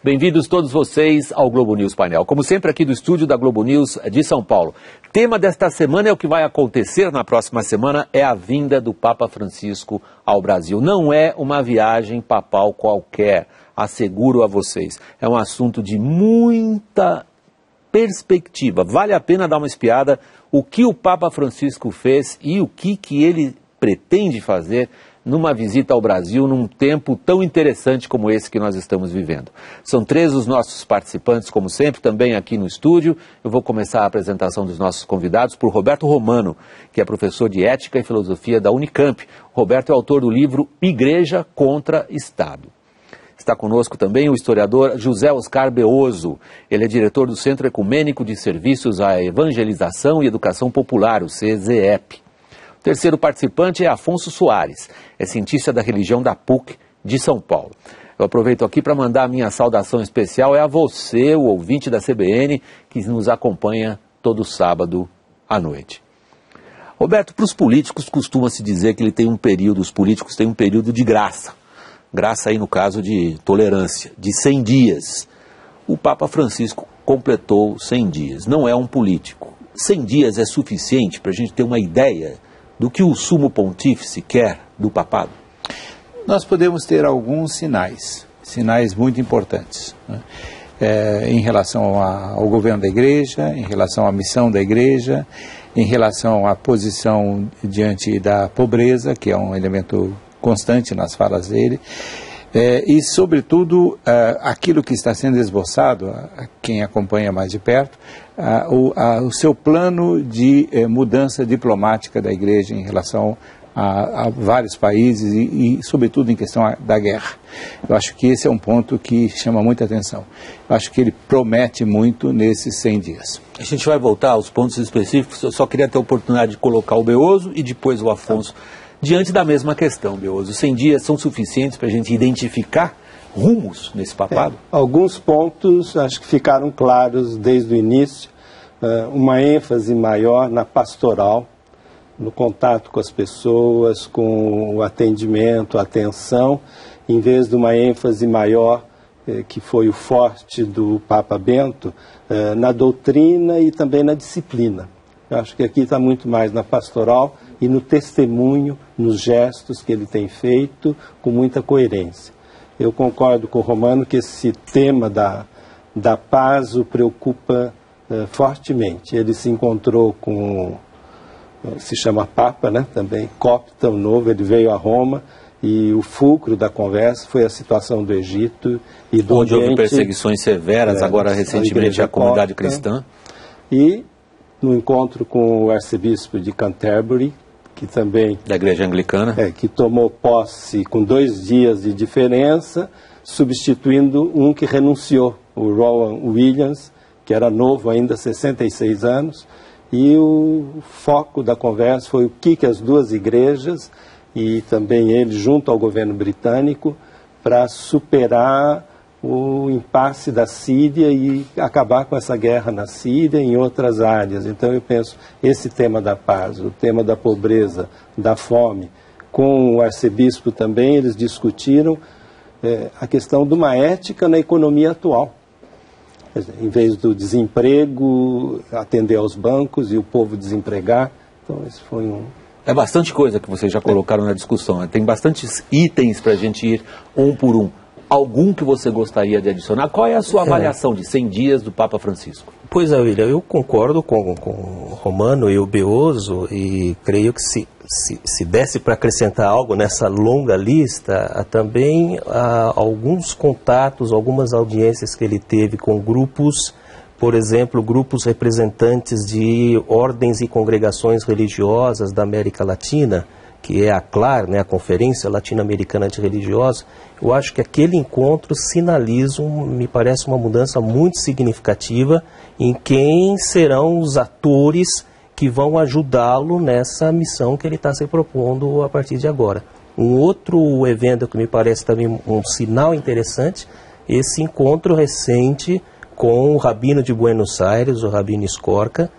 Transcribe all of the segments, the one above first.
Bem-vindos todos vocês ao Globo News Painel. Como sempre, aqui do estúdio da Globo News de São Paulo. Tema desta semana é o que vai acontecer na próxima semana, é a vinda do Papa Francisco ao Brasil. Não é uma viagem papal qualquer, asseguro a vocês. É um assunto de muita perspectiva. Vale a pena dar uma espiada o que o Papa Francisco fez e o que ele pretende fazer numa visita ao Brasil num tempo tão interessante como esse que nós estamos vivendo. São 3 os nossos participantes, como sempre, também aqui no estúdio. Eu vou começar a apresentação dos nossos convidados por Roberto Romano, que é professor de Ética e Filosofia da Unicamp. Roberto é autor do livro Igreja contra Estado. Está conosco também o historiador José Oscar Beoso. Ele é diretor do Centro Ecumênico de Serviços à Evangelização e Educação Popular, o CESEP. O terceiro participante é Afonso Soares, é cientista da religião da PUC de São Paulo. Eu aproveito aqui para mandar a minha saudação especial a você, o ouvinte da CBN, que nos acompanha todo sábado à noite. Roberto, para os políticos costuma-se dizer que os políticos têm um período de graça. Graça aí no caso de tolerância, de 100 dias. O Papa Francisco completou 100 dias, não é um político. 100 dias é suficiente para a gente ter uma ideia do que o sumo pontífice quer do papado? Nós podemos ter alguns sinais muito importantes, né? Em relação ao governo da igreja, em relação à missão da igreja, em relação à posição diante da pobreza, que é um elemento constante nas falas dele, e, sobretudo, aquilo que está sendo esboçado, a quem acompanha mais de perto, o seu plano de mudança diplomática da igreja em relação a vários países e, sobretudo, em questão da guerra. Eu acho que esse é um ponto que chama muita atenção. Eu acho que ele promete muito nesses 100 dias. A gente vai voltar aos pontos específicos. Eu só queria ter a oportunidade de colocar o Beoso e depois o Afonso diante da mesma questão, Beoso. 100 dias são suficientes para a gente identificar rumos nesse papado? Alguns pontos acho que ficaram claros desde o início. Uma ênfase maior na pastoral, no contato com as pessoas, com o atendimento, a atenção, em vez de uma ênfase maior, que foi o forte do Papa Bento, na doutrina e também na disciplina. Eu acho que aqui está muito mais na pastoral e no testemunho, nos gestos que ele tem feito, com muita coerência. Eu concordo com o Romano que esse tema da paz o preocupa fortemente. Ele se encontrou com, se chama Papa, né, também, Copta, o novo, ele veio a Roma e o fulcro da conversa foi a situação do Egito e do onde houve perseguições severas, agora recentemente a comunidade cristã. E no encontro com o arcebispo de Canterbury, que também... Da igreja anglicana. Que tomou posse com 2 dias de diferença, substituindo um que renunciou, o Rowan Williams, que era novo ainda, 66 anos, e o foco da conversa foi o que as duas igrejas, e também ele junto ao governo britânico, para superar o impasse da Síria e acabar com essa guerra na Síria e em outras áreas. Então eu penso, esse tema da paz, o tema da pobreza, da fome, com o arcebispo também, eles discutiram a questão de uma ética na economia atual. Quer dizer, em vez do desemprego, atender aos bancos e o povo desempregar. Então esse foi um... É bastante coisa que vocês já colocaram na discussão. Tem bastantes itens para a gente ir um por um. Algum que você gostaria de adicionar? Qual é a sua avaliação de 100 dias do Papa Francisco? Pois é, William, eu concordo com o Romano e o Beoso e creio que se desse para acrescentar algo nessa longa lista, também alguns contatos, algumas audiências que ele teve com grupos, por exemplo, grupos representantes de ordens e congregações religiosas da América Latina, que é a CLAR, né, a Conferência Latino-Americana de Religiosos. Eu acho que aquele encontro sinaliza, me parece, uma mudança muito significativa em quem serão os atores que vão ajudá-lo nessa missão que ele está se propondo a partir de agora. Um outro evento que me parece também um sinal interessante, esse encontro recente com o Rabino de Buenos Aires, o Rabino Skorka,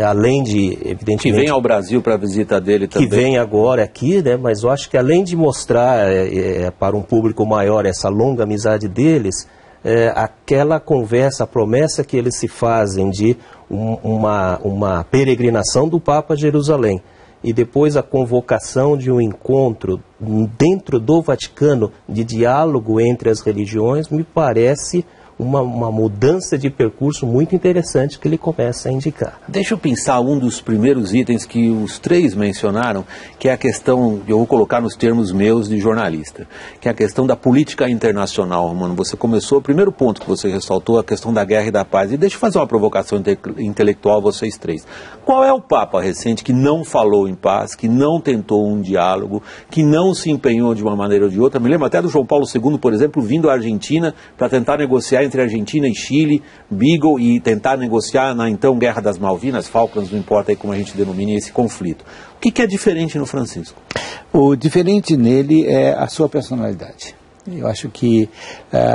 além de, evidentemente... Que vem ao Brasil para a visita dele também. Que vem agora aqui, né? Mas eu acho que além de mostrar para um público maior essa longa amizade deles, aquela conversa, a promessa que eles se fazem de uma peregrinação do Papa a Jerusalém e depois a convocação de um encontro dentro do Vaticano de diálogo entre as religiões, me parece uma mudança de percurso muito interessante que ele começa a indicar. Deixa eu pensar um dos primeiros itens que os três mencionaram, que é a questão, eu vou colocar nos termos meus de jornalista, que é a questão da política internacional, Romano. Você começou, o primeiro ponto que você ressaltou, a questão da guerra e da paz. E deixa eu fazer uma provocação intelectual a vocês três. Qual é o Papa recente que não falou em paz, que não tentou um diálogo, que não se empenhou de uma maneira ou de outra? Me lembro até do João Paulo II, por exemplo, vindo à Argentina para tentar negociar entre Argentina e Chile, Beagle, e tentar negociar na então Guerra das Malvinas, Falklands, não importa aí como a gente denomine esse conflito. O que é diferente no Francisco? O diferente nele é a sua personalidade. Eu acho que,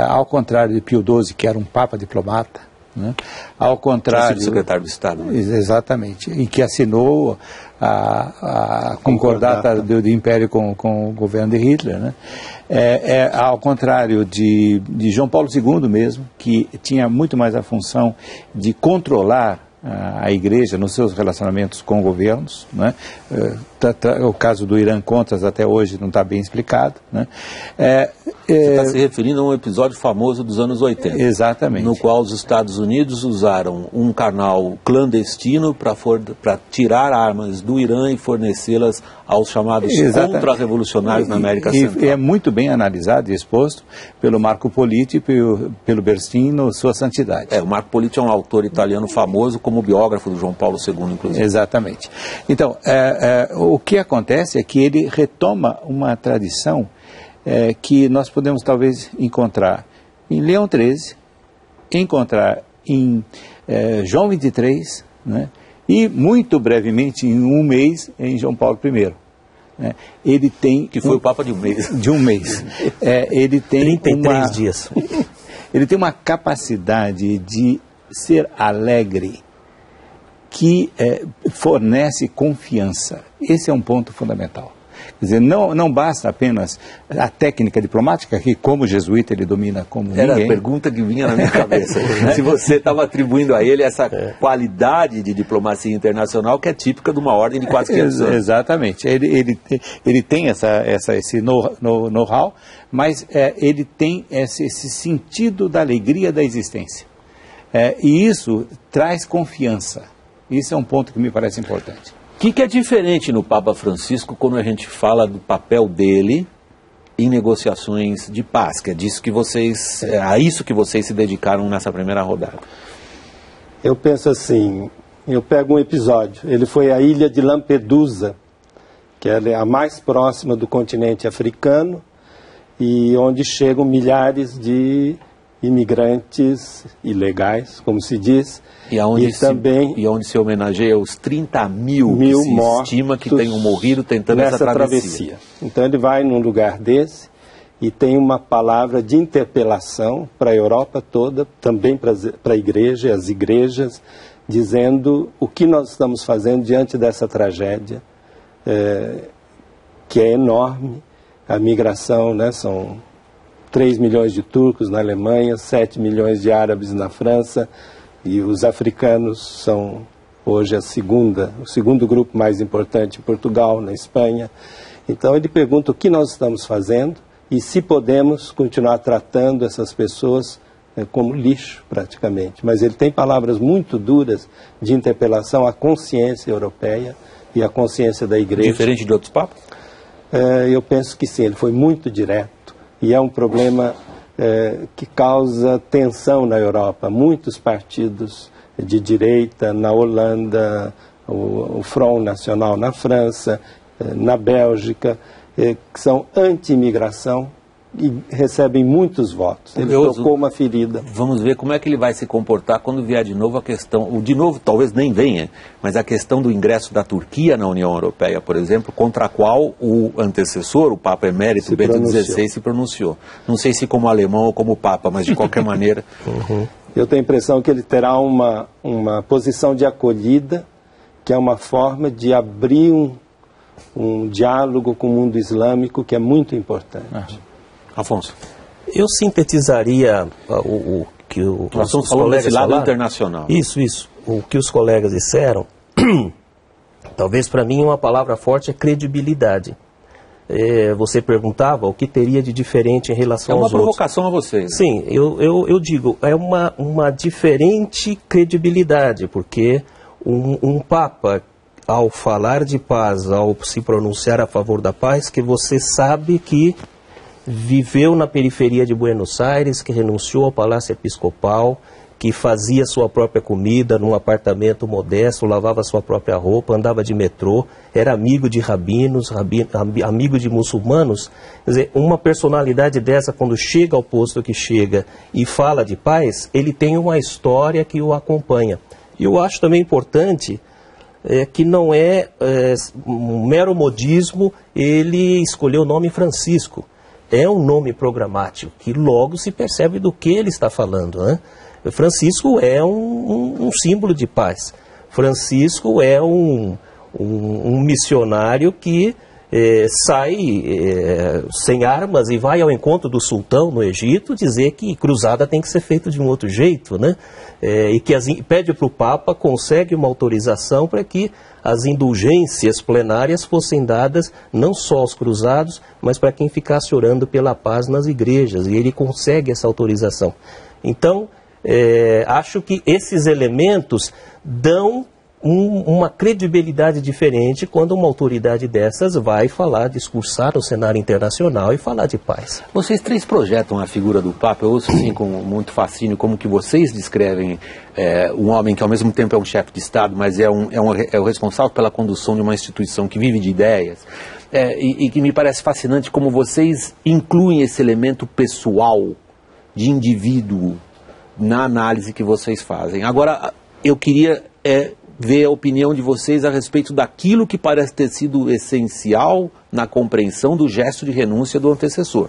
ao contrário de Pio XII, que era um papa diplomata, né? Ao contrário... secretário de Estado. Né? Exatamente, e que assinou a concordata do Império com o governo de Hitler, né? Ao contrário de João Paulo II mesmo, que tinha muito mais a função de controlar a Igreja nos seus relacionamentos com governos, né? O caso do Irã Contras até hoje não está bem explicado, né? Você está se referindo a um episódio famoso dos anos 80. Exatamente. No qual os Estados Unidos usaram um canal clandestino para tirar armas do Irã e fornecê-las aos chamados contra-revolucionários na América Central. E é muito bem analisado e exposto pelo Marco Politi e pelo Berstino, Sua Santidade. O Marco Politi é um autor italiano famoso como biógrafo do João Paulo II, inclusive. Exatamente. Então, o que acontece é que ele retoma uma tradição que nós podemos talvez encontrar em Leão XIII, encontrar em João XXIII, né? E muito brevemente, em um mês, em João Paulo I. Né? Ele tem... Que foi o Papa de um mês. De um mês. Ele tem 33 dias. Ele tem uma capacidade de ser alegre que fornece confiança. Esse é um ponto fundamental. Quer dizer, não basta apenas a técnica diplomática, que como jesuíta ele domina como ninguém. Era a pergunta que vinha na minha cabeça. Se você estava atribuindo a ele essa qualidade de diplomacia internacional que é típica de uma ordem de quase 500 anos. Exatamente. Ele tem esse know-how, mas ele tem esse sentido da alegria da existência. E isso traz confiança. Isso é um ponto que me parece importante. O que é diferente no Papa Francisco quando a gente fala do papel dele em negociações de paz, que é disso que a isso que vocês se dedicaram nessa primeira rodada? Eu penso assim, eu pego um episódio, ele foi à ilha de Lampedusa, que é a mais próxima do continente africano, e onde chegam milhares de imigrantes ilegais, como se diz, e onde se homenageia os 30 mil que se estima que tenham morrido tentando essa travessia. Então ele vai num lugar desse e tem uma palavra de interpelação para a Europa toda, também para a igreja e as igrejas, dizendo o que nós estamos fazendo diante dessa tragédia, que é enorme. A migração, né, são 3 milhões de turcos na Alemanha, 7 milhões de árabes na França, e os africanos são hoje o segundo grupo mais importante em Portugal, na Espanha. Então ele pergunta o que nós estamos fazendo e se podemos continuar tratando essas pessoas como lixo, praticamente. Mas ele tem palavras muito duras de interpelação à consciência europeia e à consciência da igreja. Diferente de outros papas? Eu penso que sim, ele foi muito direto. E é um problema que causa tensão na Europa. Muitos partidos de direita na Holanda, o Front Nacional na França, na Bélgica, que são anti-imigração e recebem muitos votos. Ele tocou uma ferida. Vamos ver como é que ele vai se comportar quando vier de novo a questão, de novo talvez nem venha, mas a questão do ingresso da Turquia na União Europeia, por exemplo, contra a qual o antecessor, o Papa Emérito Bento XVI, se pronunciou. Não sei se como alemão ou como Papa, mas de qualquer maneira... Eu tenho a impressão que ele terá uma posição de acolhida, que é uma forma de abrir um diálogo com o mundo islâmico que é muito importante. Afonso. Eu sintetizaria o que nós estamos falando desse lado internacional. Isso. O que os colegas disseram, talvez para mim uma palavra forte é credibilidade. Você perguntava o que teria de diferente em relação aos outros. É uma provocação a você. Né? Sim, eu digo, é uma diferente credibilidade, porque um Papa, ao falar de paz, ao se pronunciar a favor da paz, que você sabe que viveu na periferia de Buenos Aires, que renunciou ao Palácio Episcopal, que fazia sua própria comida num apartamento modesto, lavava sua própria roupa, andava de metrô, era amigo de rabinos, amigo de muçulmanos. Quer dizer, uma personalidade dessa, quando chega ao posto que chega e fala de paz, ele tem uma história que o acompanha. E eu acho também importante que não é um mero modismo ele escolher o nome Francisco. É um nome programático, que logo se percebe do que ele está falando, né? Francisco é um símbolo de paz. Francisco é um missionário que sai sem armas e vai ao encontro do sultão no Egito dizer que cruzada tem que ser feita de um outro jeito, né? E que pede para o Papa, consegue uma autorização para que as indulgências plenárias fossem dadas não só aos cruzados, mas para quem ficasse orando pela paz nas igrejas, e ele consegue essa autorização. Então, acho que esses elementos dão uma credibilidade diferente quando uma autoridade dessas vai discursar no cenário internacional e falar de paz. Vocês três projetam a figura do Papa. Eu ouço assim com muito fascínio como que vocês descrevem um homem que ao mesmo tempo é um chefe de Estado, mas é o responsável pela condução de uma instituição que vive de ideias. E que me parece fascinante como vocês incluem esse elemento pessoal de indivíduo na análise que vocês fazem. Agora, eu queria ver a opinião de vocês a respeito daquilo que parece ter sido essencial na compreensão do gesto de renúncia do antecessor.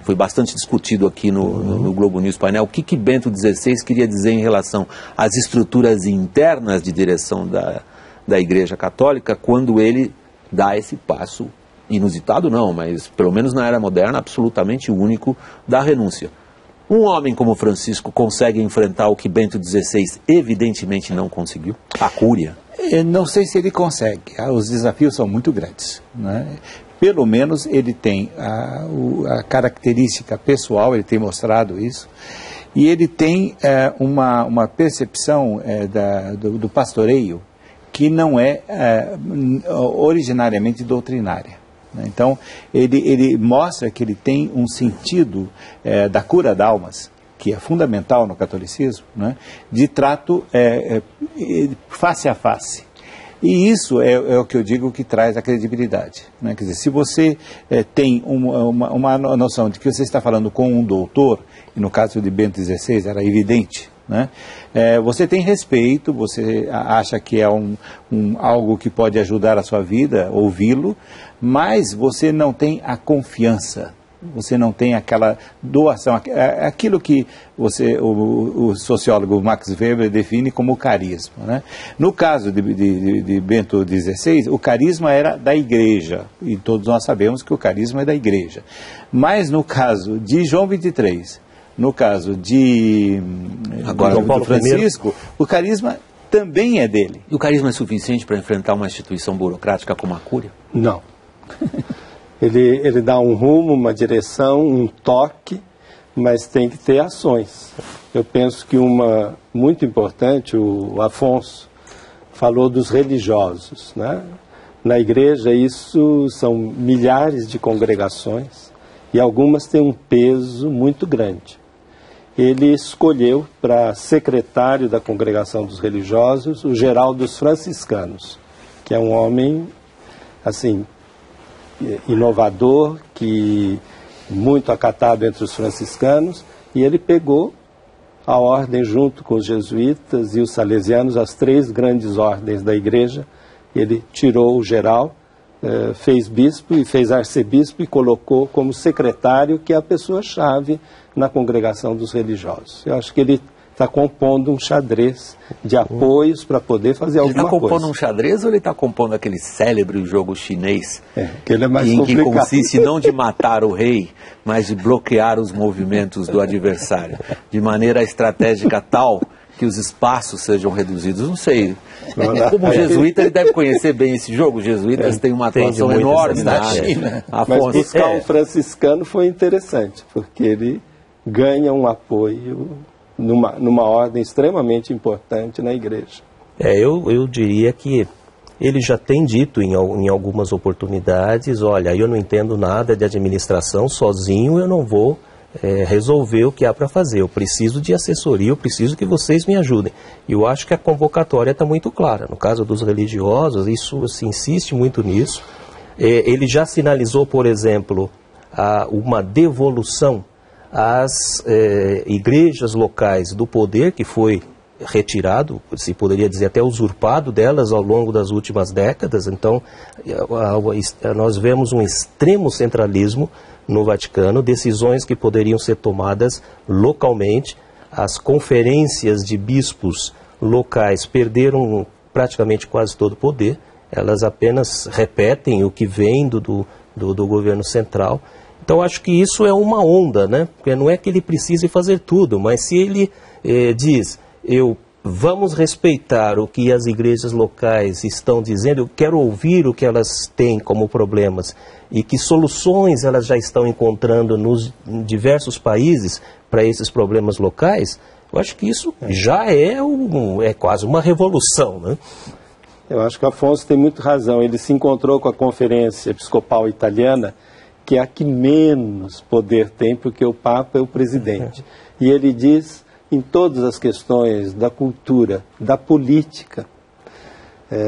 Foi bastante discutido aqui no Globo News Painel. O que Bento XVI queria dizer em relação às estruturas internas de direção da Igreja Católica quando ele dá esse passo inusitado, não, mas pelo menos na era moderna, absolutamente único da renúncia. Um homem como Francisco consegue enfrentar o que Bento XVI evidentemente não conseguiu? A Cúria? Não sei se ele consegue. Os desafios são muito grandes, né? Pelo menos ele tem a característica pessoal, ele tem mostrado isso, e ele tem uma percepção do pastoreio que não é originariamente doutrinária. Então, ele mostra que ele tem um sentido da cura de almas, que é fundamental no catolicismo, né, de trato face a face. E isso é o que eu digo que traz a credibilidade, né? Quer dizer, se você tem uma noção de que você está falando com um doutor, e no caso de Bento XVI era evidente, né? Você tem respeito, você acha que é algo que pode ajudar a sua vida, ouvi-lo, mas você não tem a confiança, você não tem aquela doação, aquilo que o sociólogo Max Weber define como carisma, né? No caso de Bento XVI, o carisma era da igreja, e todos nós sabemos que o carisma é da igreja. Mas no caso de João XXIII, no caso de Francisco, o carisma também é dele. E o carisma é suficiente para enfrentar uma instituição burocrática como a Cúria? Não. Ele dá um rumo, uma direção, um toque, mas tem que ter ações. Eu penso que uma muito importante, o Afonso falou dos religiosos, né? Na igreja isso são milhares de congregações e algumas têm um peso muito grande. Ele escolheu para secretário da Congregação dos Religiosos o geral dos franciscanos, que é um homem, assim, inovador, que muito acatado entre os franciscanos, e ele pegou a ordem junto com os jesuítas e os salesianos, as três grandes ordens da igreja. Ele tirou o geral, fez bispo e fez arcebispo e colocou como secretário, que é a pessoa-chave na Congregação dos Religiosos. Eu acho que ele está compondo um xadrez de apoios para poder fazer alguma coisa. Ele está compondo um xadrez ou ele está compondo aquele célebre jogo chinês? Que ele é mais complicado. Que consiste não de matar o rei, mas de bloquear os movimentos do adversário, de maneira estratégica tal que os espaços sejam reduzidos. Não sei. Como jesuíta, ele deve conhecer bem esse jogo. Os jesuítas têm uma atuação enorme na China. Mas buscar um franciscano foi interessante, porque ele ganha um apoio numa ordem extremamente importante na igreja. Eu diria que ele já tem dito em algumas oportunidades, olha, eu não entendo nada de administração, sozinho eu não vou resolver o que há para fazer, eu preciso de assessoria, eu preciso que vocês me ajudem. E eu acho que a convocatória está muito clara. No caso dos religiosos, isso se insiste muito nisso. Ele já sinalizou, por exemplo, uma devolução às igrejas locais do poder que foi retirado, se poderia dizer até usurpado delas ao longo das últimas décadas. Então, nós vemos um extremo centralismo no Vaticano, decisões que poderiam ser tomadas localmente. As conferências de bispos locais perderam praticamente quase todo o poder, elas apenas repetem o que vem do governo central. Então acho que isso é uma onda, né? Porque não é que ele precise fazer tudo, mas se ele diz, vamos respeitar o que as igrejas locais estão dizendo, eu quero ouvir o que elas têm como problemas e que soluções elas já estão encontrando nos diversos países para esses problemas locais, eu acho que isso já é quase uma revolução, né? Eu acho que o Afonso tem muito razão. Ele se encontrou com a Conferência Episcopal Italiana, que é a que menos poder tem, porque o Papa é o presidente. E ele diz, em todas as questões da cultura, da política,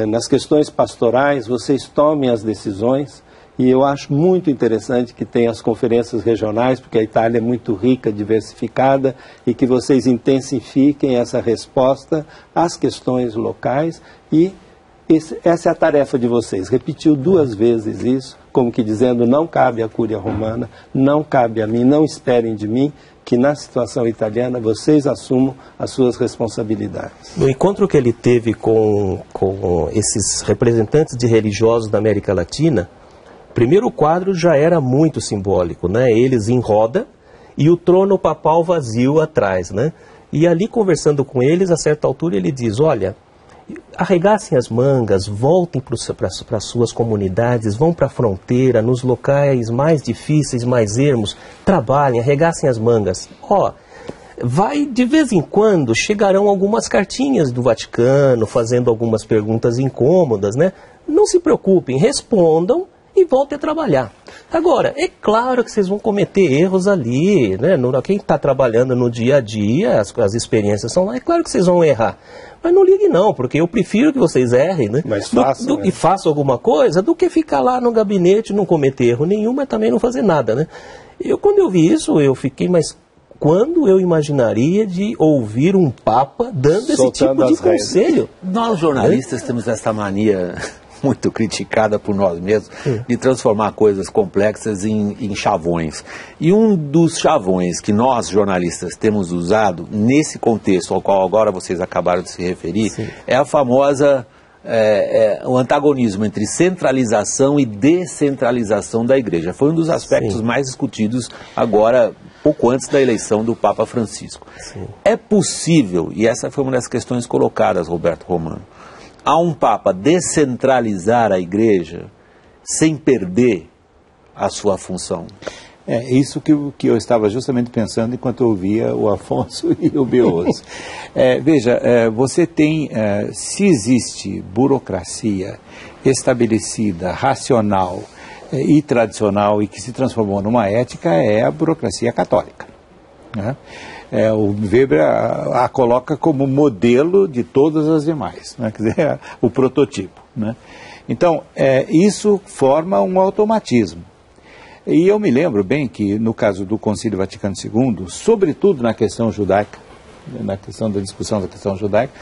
nas questões pastorais, vocês tomem as decisões. E eu acho muito interessante que tenha as conferências regionais, porque a Itália é muito rica, diversificada, e que vocês intensifiquem essa resposta às questões locais. E essa é a tarefa de vocês. Repetiu 2 vezes isso, como que dizendo, não cabe à Cúria Romana, não cabe a mim, não esperem de mim, que na situação italiana vocês assumam as suas responsabilidades. No encontro que ele teve com esses representantes de religiosos da América Latina, primeiro o quadro já era muito simbólico, né? Eles em roda e o trono papal vazio atrás, né? E ali conversando com eles, a certa altura ele diz, olha, arregassem as mangas, voltem para as suas comunidades, vão para a fronteira, nos locais mais difíceis, mais ermos, trabalhem, arregassem as mangas. De vez em quando chegarão algumas cartinhas do Vaticano, fazendo algumas perguntas incômodas, né? Não se preocupem, respondam e voltem a trabalhar. Agora, é claro que vocês vão cometer erros ali, né? Quem está trabalhando no dia a dia, as experiências são lá, é claro que vocês vão errar. Mas não ligue não, porque eu prefiro que vocês errem, né? Mas façam, e façam alguma coisa, do que ficar lá no gabinete, não cometer erro nenhum, mas também não fazer nada, né? Quando eu vi isso, eu fiquei, mas quando eu imaginaria de ouvir um Papa dando esse tipo de conselho? Nós jornalistas temos essa mania muito criticada por nós mesmos, de transformar coisas complexas em chavões. E um dos chavões que nós, jornalistas, temos usado nesse contexto ao qual agora vocês acabaram de se referir, é a famosa, o antagonismo entre centralização e descentralização da igreja. Foi um dos aspectos mais discutidos agora, pouco antes da eleição do Papa Francisco. É possível, e essa foi uma das questões colocadas, Roberto Romano, a um Papa descentralizar a igreja sem perder a sua função? Isso que eu estava justamente pensando enquanto eu ouvia o Afonso e o Beoso. Veja, você tem, se existe burocracia estabelecida, racional e tradicional e que se transformou numa ética, é a burocracia católica, né? O Weber a coloca como modelo de todas as demais, né? Quer dizer, o prototipo, né? Então, isso forma um automatismo. E eu me lembro bem que, no caso do Concílio Vaticano II, sobretudo na questão judaica, na questão da discussão da questão judaica,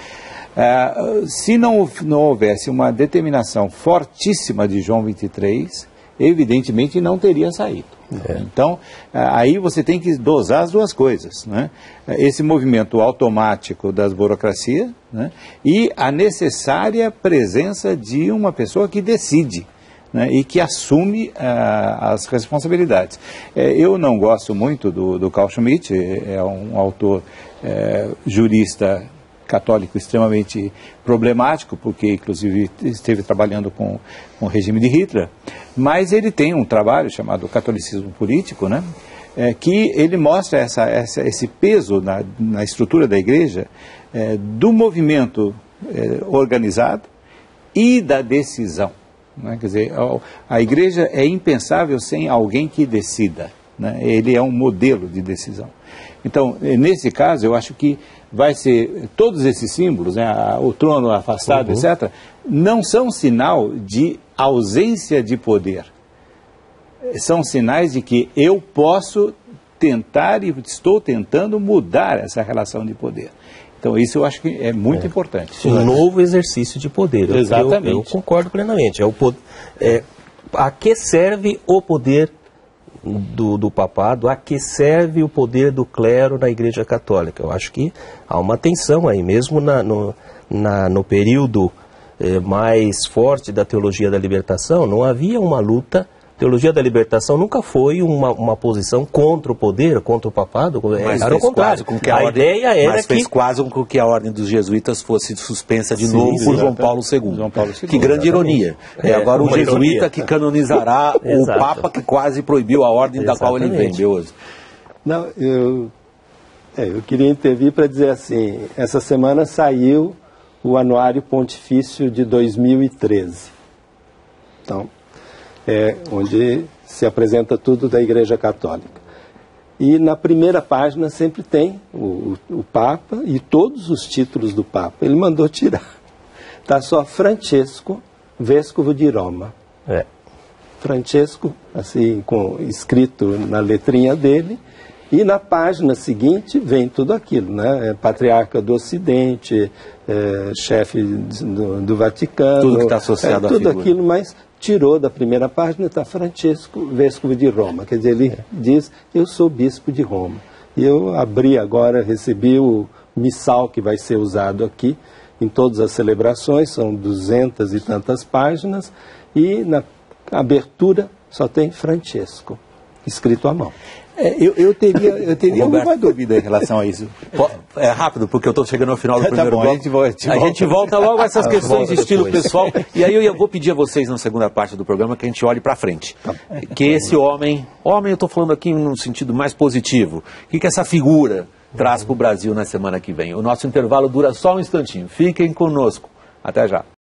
se não houvesse uma determinação fortíssima de João XXIII, evidentemente não teria saído. Então, aí você tem que dosar as duas coisas, né? Esse movimento automático das burocracias, né? E a necessária presença de uma pessoa que decide, né? E que assume as responsabilidades. Eu não gosto muito do Carl Schmitt, é um autor jurista católico extremamente problemático, porque inclusive esteve trabalhando com o regime de Hitler, mas ele tem um trabalho chamado Catolicismo Político, né, que ele mostra esse peso na estrutura da igreja do movimento organizado e da decisão. Né, quer dizer, a igreja é impensável sem alguém que decida, né, ele é um modelo de decisão. Então, nesse caso, eu acho que vai ser, todos esses símbolos, né, o trono afastado, etc., não são sinal de ausência de poder. São sinais de que eu posso tentar e estou tentando mudar essa relação de poder. Então, isso eu acho que é muito importante. Um novo exercício de poder. Exatamente. Eu concordo plenamente. A que serve o poder do papado, a que serve o poder do clero na Igreja Católica? Eu acho que há uma tensão aí, mesmo no período mais forte da teologia da libertação, não havia uma luta. A teologia da libertação nunca foi uma posição contra o poder, contra o papado, era o contrário. Mas fez quase com que a ordem dos jesuítas fosse suspensa de novo por João Paulo II. Que grande ironia. Agora o jesuíta que canonizará o Papa que quase proibiu a ordem da qual ele vem, Beoso. Não, eu queria intervir para dizer assim, essa semana saiu o Anuário Pontifício de 2013. Então, onde se apresenta tudo da Igreja Católica. E na primeira página sempre tem o Papa e todos os títulos do Papa. Ele mandou tirar. Está só Francesco, Vescovo de Roma. Francesco, assim, escrito na letrinha dele. E na página seguinte vem tudo aquilo, né? Patriarca do Ocidente, chefe do Vaticano. Tudo que está associado à figura. Tudo aquilo, mas tirou da primeira página, está Francesco, Vescovo de Roma. Quer dizer, ele diz, eu sou bispo de Roma. E eu abri agora, recebi o missal que vai ser usado aqui em todas as celebrações, são 200 e tantas páginas, e na abertura só tem Francesco, escrito à mão. Eu teria alguma dúvida em relação a isso. É rápido, porque eu estou chegando ao final do primeiro bloco. A gente volta logo a essas questões de estilo pessoal. E aí eu vou pedir a vocês, na segunda parte do programa, que a gente olhe para frente. Que esse homem eu estou falando aqui num sentido mais positivo, que essa figura traz para o Brasil na semana que vem. O nosso intervalo dura só um instantinho. Fiquem conosco. Até já.